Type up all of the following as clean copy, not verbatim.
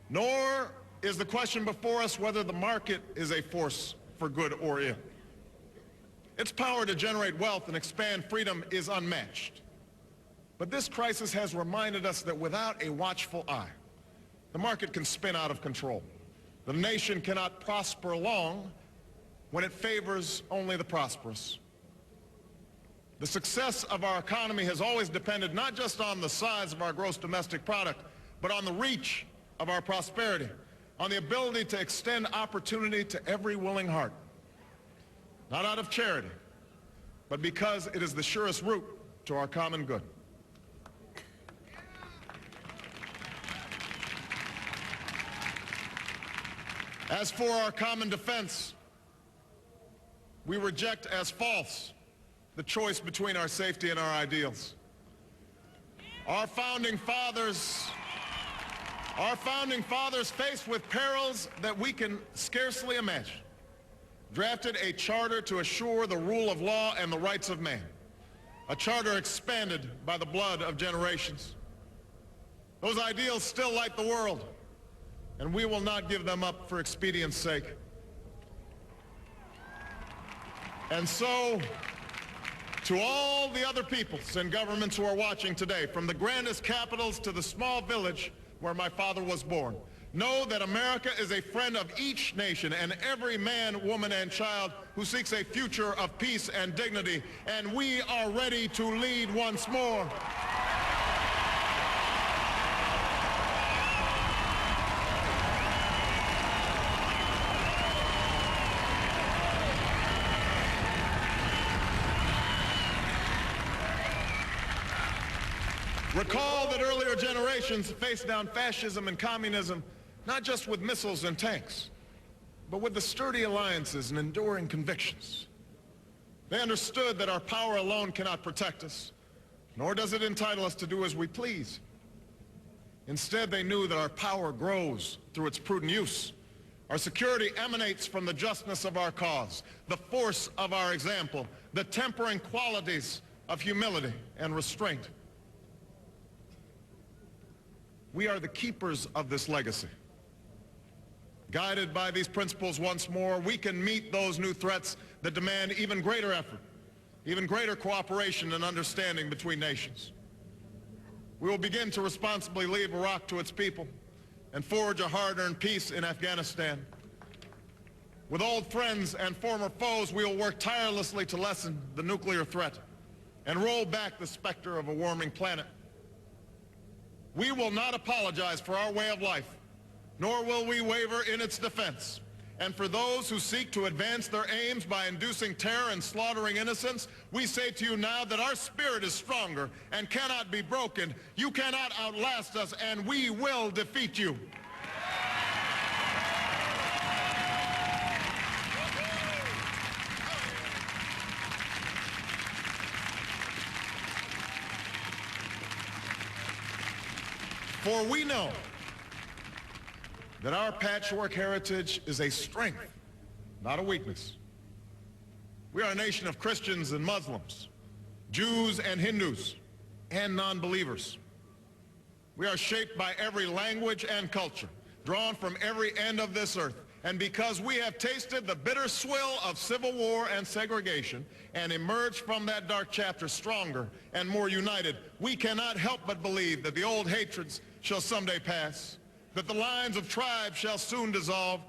Nor is the question before us whether the market is a force for good or ill. Its power to generate wealth and expand freedom is unmatched. But this crisis has reminded us that without a watchful eye, the market can spin out of control. The nation cannot prosper long when it favors only the prosperous. The success of our economy has always depended not just on the size of our gross domestic product, but on the reach of our prosperity, on the ability to extend opportunity to every willing heart. Not out of charity, but because it is the surest route to our common good. As for our common defense, we reject as false the choice between our safety and our ideals. Our founding fathers, faced with perils that we can scarcely imagine, drafted a charter to assure the rule of law and the rights of man, a charter expanded by the blood of generations. Those ideals still light the world, and we will not give them up for expedience sake. And so, to all the other peoples and governments who are watching today, from the grandest capitals to the small village where my father was born, know that America is a friend of each nation and every man, woman, and child who seeks a future of peace and dignity, and we are ready to lead once more. Recall that earlier generations faced down fascism and communism not just with missiles and tanks, but with the sturdy alliances and enduring convictions. They understood that our power alone cannot protect us, nor does it entitle us to do as we please. Instead, they knew that our power grows through its prudent use. Our security emanates from the justness of our cause, the force of our example, the tempering qualities of humility and restraint. We are the keepers of this legacy. Guided by these principles once more, we can meet those new threats that demand even greater effort, even greater cooperation and understanding between nations. We will begin to responsibly leave Iraq to its people and forge a hard-earned peace in Afghanistan. With old friends and former foes, we will work tirelessly to lessen the nuclear threat and roll back the specter of a warming planet. We will not apologize for our way of life, nor will we waver in its defense. And for those who seek to advance their aims by inducing terror and slaughtering innocents, we say to you now that our spirit is stronger and cannot be broken. You cannot outlast us, and we will defeat you. For we know that our patchwork heritage is a strength, not a weakness. We are a nation of Christians and Muslims, Jews and Hindus, and non-believers. We are shaped by every language and culture, drawn from every end of this earth. And because we have tasted the bitter swill of civil war and segregation and emerged from that dark chapter stronger and more united, we cannot help but believe that the old hatreds shall someday pass, that the lines of tribes shall soon dissolve,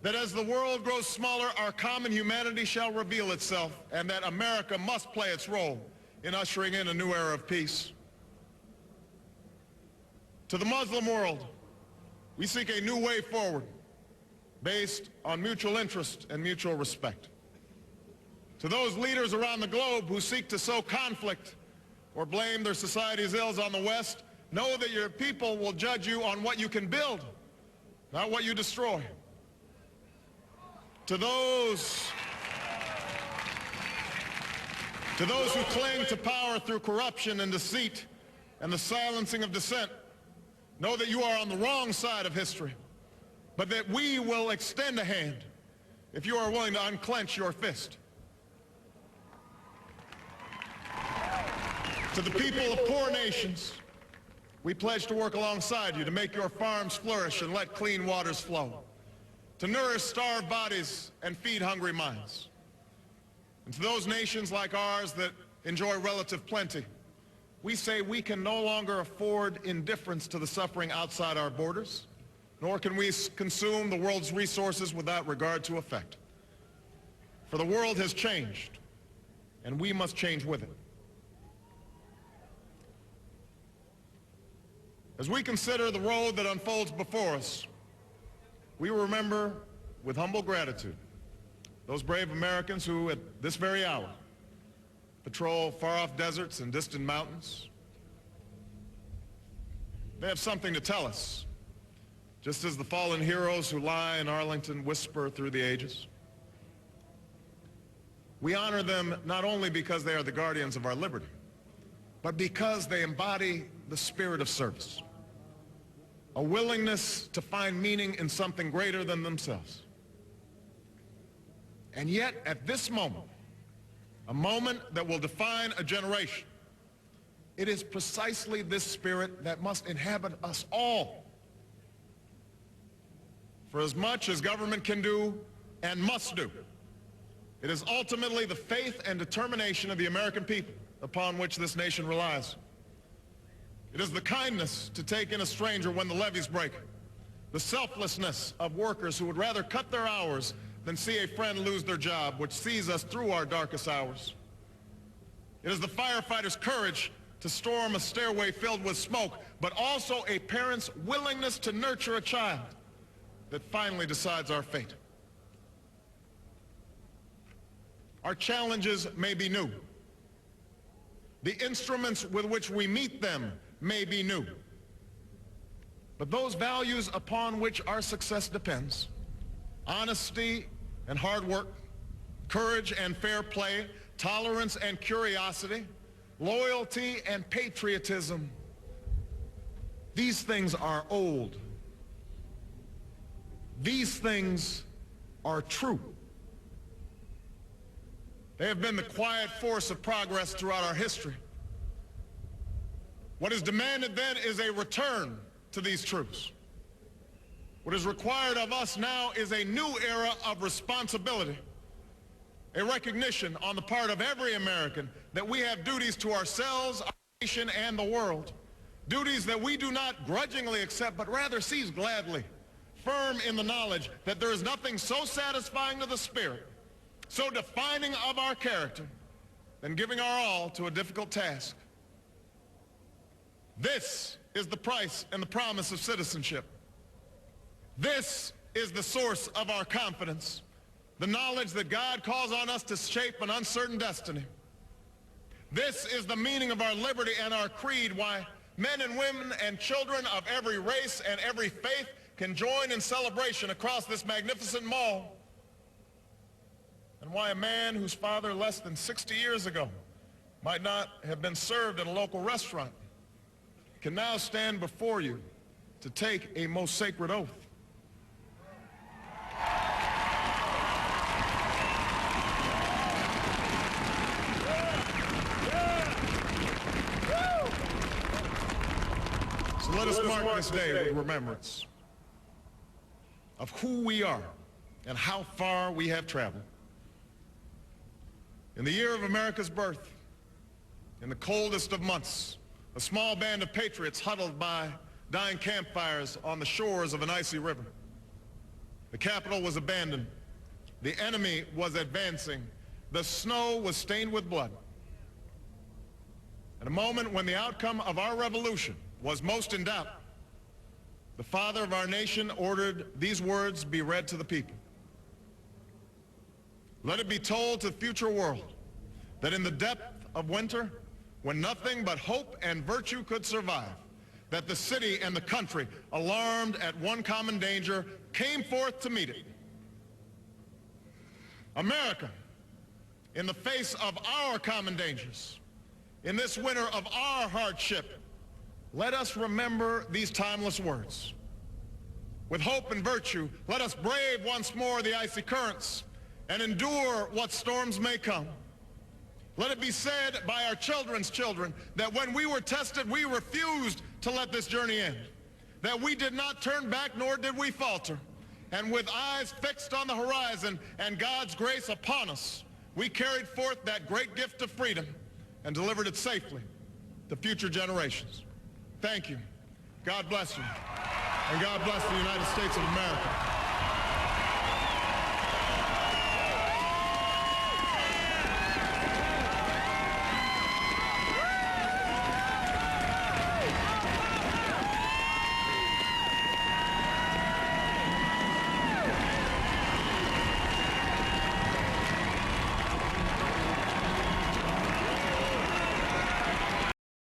that as the world grows smaller, our common humanity shall reveal itself, and that America must play its role in ushering in a new era of peace. To the Muslim world, we seek a new way forward based on mutual interest and mutual respect. To those leaders around the globe who seek to sow conflict or blame their society's ills on the West, know that your people will judge you on what you can build, not what you destroy. To those who cling to power through corruption and deceit and the silencing of dissent, know that you are on the wrong side of history, but that we will extend a hand if you are willing to unclench your fist. To the people of poor nations We pledge to work alongside you to make your farms flourish and let clean waters flow, to nourish starved bodies and feed hungry minds. And to those nations like ours that enjoy relative plenty, we say we can no longer afford indifference to the suffering outside our borders, nor can we consume the world's resources without regard to effect. For the world has changed, and we must change with it. As we consider the road that unfolds before us, we remember with humble gratitude those brave Americans who, at this very hour, patrol far-off deserts and distant mountains. They have something to tell us, just as the fallen heroes who lie in Arlington whisper through the ages. We honor them not only because they are the guardians of our liberty, but because they embody the spirit of service, a willingness to find meaning in something greater than themselves. And yet, at this moment, a moment that will define a generation, it is precisely this spirit that must inhabit us all. For as much as government can do and must do, it is ultimately the faith and determination of the American people upon which this nation relies. It is the kindness to take in a stranger when the levees break, the selflessness of workers who would rather cut their hours than see a friend lose their job, which sees us through our darkest hours. It is the firefighter's courage to storm a stairway filled with smoke, but also a parent's willingness to nurture a child that finally decides our fate. Our challenges may be new. The instruments with which we meet them may be new. But those values upon which our success depends, honesty and hard work, courage and fair play, tolerance and curiosity, loyalty and patriotism, these things are old. These things are true. They have been the quiet force of progress throughout our history. What is demanded then is a return to these truths. What is required of us now is a new era of responsibility, a recognition on the part of every American that we have duties to ourselves, our nation, and the world, duties that we do not grudgingly accept, but rather seize gladly, firm in the knowledge that there is nothing so satisfying to the spirit, so defining of our character, than giving our all to a difficult task. This is the price and the promise of citizenship. This is the source of our confidence, the knowledge that God calls on us to shape an uncertain destiny. This is the meaning of our liberty and our creed, why men and women and children of every race and every faith can join in celebration across this magnificent mall, and why a man whose father less than 60 years ago might not have been served at a local restaurant can now stand before you to take a most sacred oath. So let us mark this day with remembrance of who we are and how far we have traveled. In the year of America's birth, in the coldest of months, a small band of patriots huddled by dying campfires on the shores of an icy river. The capital was abandoned. The enemy was advancing. The snow was stained with blood. At a moment when the outcome of our revolution was most in doubt, the father of our nation ordered these words be read to the people. Let it be told to the future world that in the depth of winter, when nothing but hope and virtue could survive, that the city and the country, alarmed at one common danger, came forth to meet it. America, in the face of our common dangers, in this winter of our hardship, let us remember these timeless words. With hope and virtue, let us brave once more the icy currents and endure what storms may come. Let it be said by our children's children that when we were tested, we refused to let this journey end, that we did not turn back nor did we falter. And with eyes fixed on the horizon and God's grace upon us, we carried forth that great gift of freedom and delivered it safely to future generations. Thank you. God bless you. And God bless the United States of America.